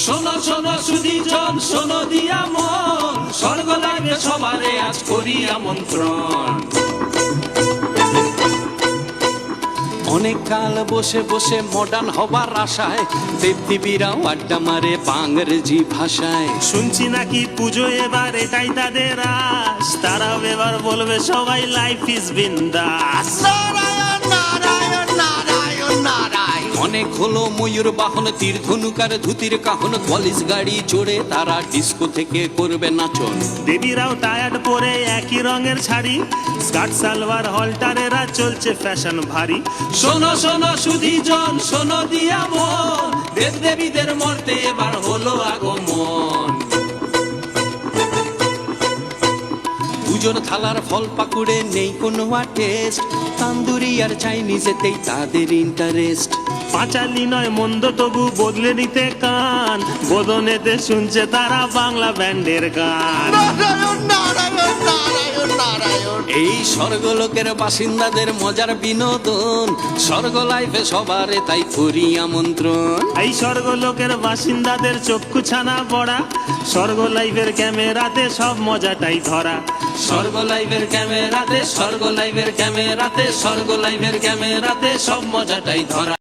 শোনো শোনো সুধীজন, শোনো দিয়া মন, স্বর্গ লাইভে সবারে আজ করি আমন্ত্রণ। অনেক কাল বসে বসে মডার্ন হবার আশায় দেবদেবীরাও আড্ডা মারে বাংরেজি ভাষায়। শুনছি নাকি পুজো এবার এটাই তাদের আস, তারাও এবার বলবে সবাই লাইফ ইজ বিন্দাস। নারায়ণ নারায়ণ নারায়ণ নারায়ণ। অনেক হলো ময়ূর বাহন, তীর ধনুকার ধুতির কাহন, কলেজ গাড়ি চড়ে তারা ডিস্কো থেকে করবে নাচন। দেবীরাও টায়ার্ড পরে একই রঙের শাড়ি, স্কার্ট সালোয়ার হলটারেরা চলছে ফ্যাশন ভারী। শোনো শোনো সুধীজন, শোনো দিয়া মন, দেবদেবীদের মর্তে এবার হলো আগমন। পুজোর থালার ফল পাকুড়ে নেই কোনো টেস্ট, তান্দুরি আর চাইনিজেতেই তাদের ইন্টারেস্ট। পাঁচালি নয় মন্দ তবু বদলে নিতে কান, বদনেতে শুনছে তারা বাংলা ব্যান্ডের গান। নারায়ণ নারায়ণ নারায়ণ নারায়ণ। এই স্বর্গলোকের বাসিন্দাদের মজার বিনোদন, স্বর্গ লাইফে সবারে তাই করি আমন্ত্রণ। এই স্বর্গলোকের বাসিন্দাদের চক্ষু ছানা পড়া, স্বর্গ লাইভের ক্যামেরাতে সব মজাটাই ধরা। স্বর্গ লাইভের ক্যামেরাতে, স্বর্গ লাইভের ক্যামেরাতে, স্বর্গ লাইভের ক্যামেরাতে সব মজাটাই ধরা।